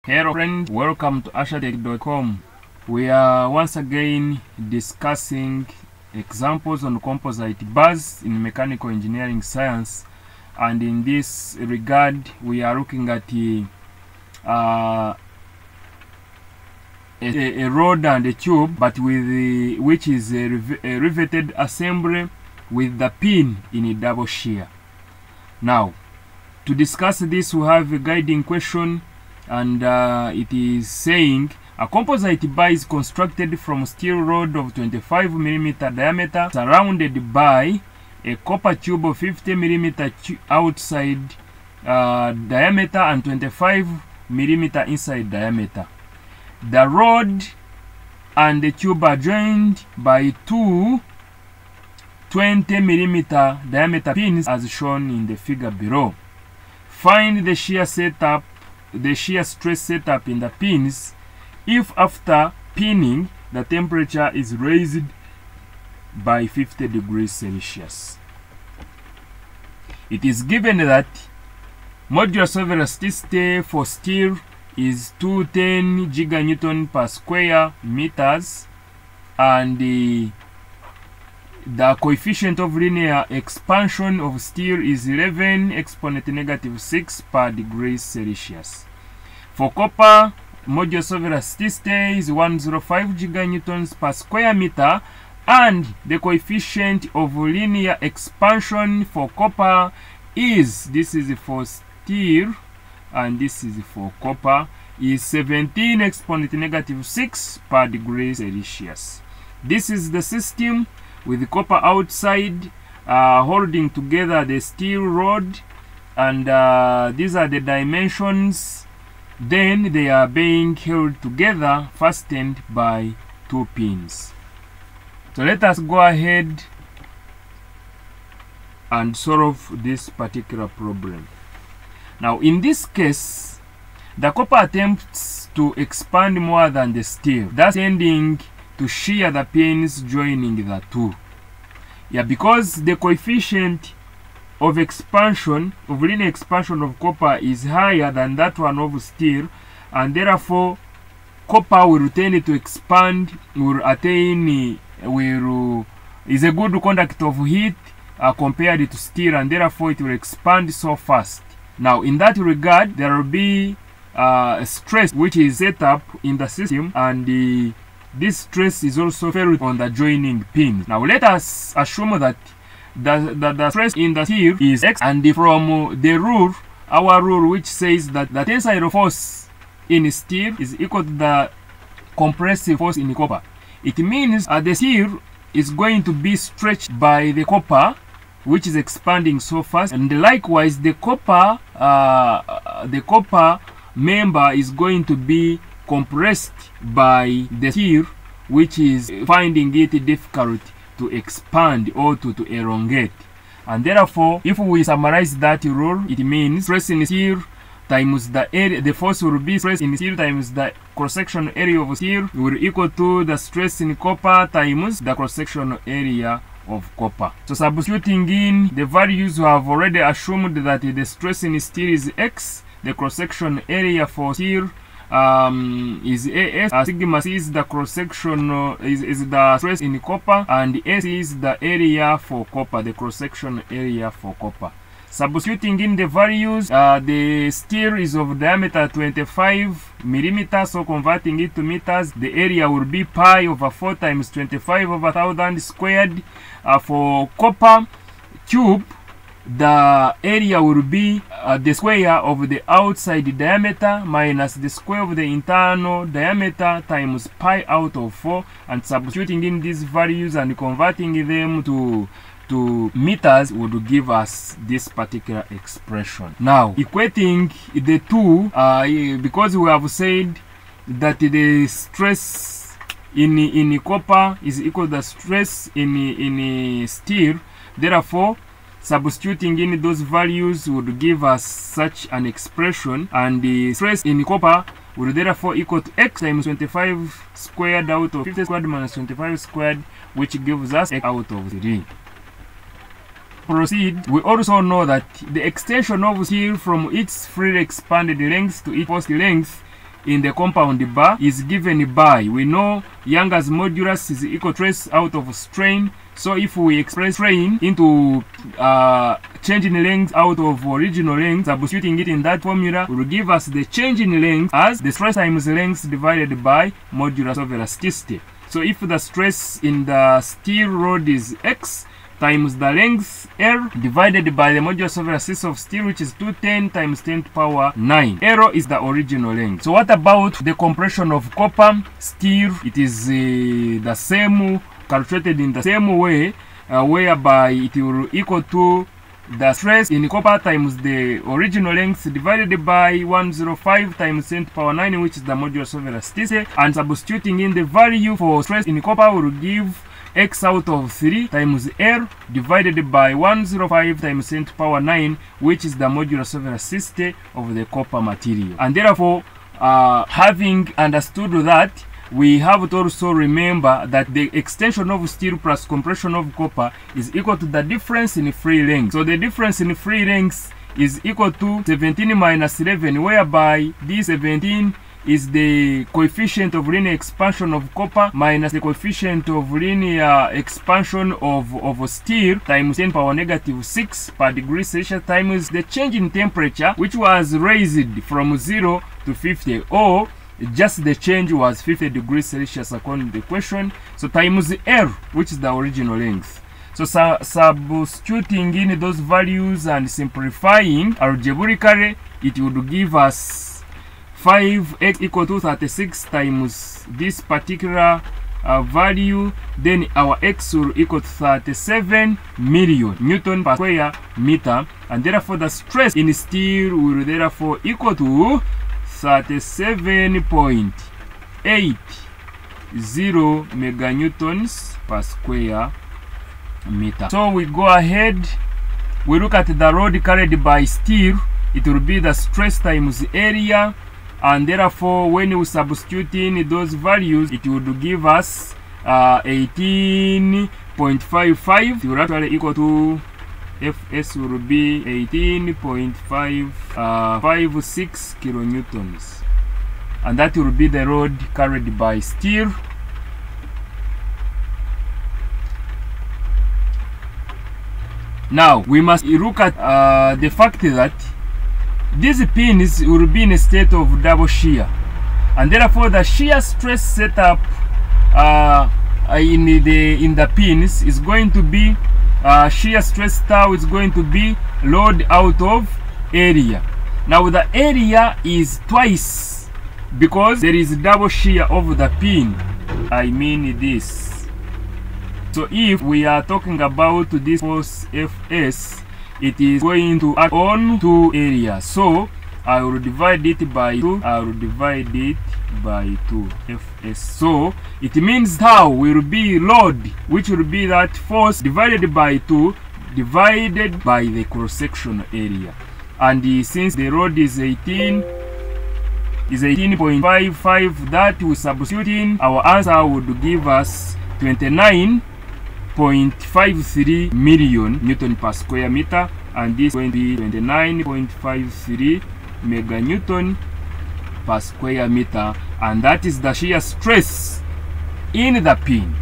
Hello friends, welcome to ashatech.com. We are once again discussing examples on composite bars in mechanical engineering science, and in this regard we are looking at a rod and a tube, but with which is a riveted assembly with the pin in a double shear. Now, to discuss this, we have a guiding question, and it is saying a composite bar is constructed from steel rod of 25 mm diameter surrounded by a copper tube of 50 mm outside diameter and 25 mm inside diameter. The rod and the tube are joined by two 20 mm diameter pins as shown in the figure below. Find the shear setup, the shear stress setup in the pins if after pinning the temperature is raised by 50 degrees Celsius. It is given that modulus of elasticity for steel is 210 giganewton per square meters, and the coefficient of linear expansion of steel is 11 exponent negative 6 per degree Celsius. For copper, modulus of elasticity is 105 giganewtons per square meter, and the coefficient of linear expansion for copper is, this is for steel and this is for copper, is 17 exponent negative 6 per degree Celsius. This is the system with the copper outside holding together the steel rod, and these are the dimensions. Then they are being held together, fastened by two pins. So let us go ahead and solve this particular problem. Now, in this case, the copper attempts to expand more than the steel, thus tending to shear the pins joining the two. Yeah, because the coefficient of expansion, of linear expansion of copper is higher than that one of steel, and therefore copper will tend to expand, will attain, is a good conductor of heat compared to steel, and therefore it will expand so fast. Now, in that regard, there will be a stress which is set up in the system, and this stress is also felt on the joining pin. Now, let us assume that the stress in the steel is X, and from the rule, our rule, which says that the tensile force in steel is equal to the compressive force in copper. It means the steel is going to be stretched by the copper, which is expanding so fast, and likewise the copper member is going to be compressed by the steel, which is finding it difficult to expand or to elongate. And therefore, if we summarize that rule, it means stress in steel times the area, the force will be stress in steel times the cross-section area of steel will equal to the stress in copper times the cross-section area of copper. So substituting in the values, we have already assumed that the stress in steel is X, the cross-section area for steel is AS, sigma C is the cross-section, is the stress in copper, and S is the area for copper, the cross-section area for copper. Substituting in the values, the steel is of diameter 25 mm, so converting it to meters, the area will be pi over 4 times 25 over 1000 squared. For copper tube, the area will be the square of the outside diameter minus the square of the internal diameter times pi out of 4, and substituting in these values and converting them to meters would give us this particular expression. Now, equating the two, because we have said that the stress in copper is equal to the stress in steel, therefore substituting in those values would give us such an expression, and the stress in copper would therefore equal to X times 25 squared out of 50 squared minus 25 squared, which gives us X out of 3. Proceed, we also know that the extension of steel from its freely expanded length to its forced length in the compound bar is given by, we know Young's modulus is equal to trace out of strain. So if we express strain into change in length out of original length, substituting it in that formula will give us the change in length as the stress times length divided by modulus of elasticity. So if the stress in the steel rod is X times the length L divided by the modulus of elasticity of steel, which is 210 times 10 to the power 9. L is the original length. So what about the compression of copper steel? It is the same, calculated in the same way, whereby it will equal to the stress in copper times the original length divided by 105 times 10 to the power 9, which is the modulus of elasticity, and substituting in the value for stress in copper will give X out of 3 times L divided by 105 times 10 to the power 9, which is the modulus of elasticity of the copper material. And therefore, having understood that, we have to also remember that the extension of steel plus compression of copper is equal to the difference in free length. So the difference in free length is equal to 17 minus 11, whereby this 17 is the coefficient of linear expansion of copper minus the coefficient of linear expansion of steel times 10 power negative 6 per degree Celsius times the change in temperature, which was raised from 0 to 50, or just the change was 50 degrees Celsius according to the question. So times L, which is the original length. So substituting in those values and simplifying algebraically, it would give us 5x equal to 36 times this particular value. Then our x will equal to 37 million Newton per square meter, and therefore the stress in steel will therefore equal to 37.80 meganewtons per square meter. So we go ahead, we look at the load carried by steel. It will be the stress times area, and therefore when we substitute in those values, it would give us 18.55. It will actually equal to Fs will be 18.556 kilonewtons, and that will be the load carried by steel. Now we must look at the fact that these pins will be in a state of double shear, and therefore the shear stress setup in the pins is going to be shear stress tau is going to be load out of area. Now the area is twice because there is double shear of the pin. I mean this. So if we are talking about this force Fs, it is going to act on two areas. So I will divide it by 2. I will divide it by 2 Fs. So it means tau will be load, which will be that force divided by 2 divided by the cross-section area. And since the load is 18.55, that we substitute in, our answer would give us 29.53 million Newton per square meter, and this is going to be 29.53 meganewton per square meter, and that is the shear stress in the pin.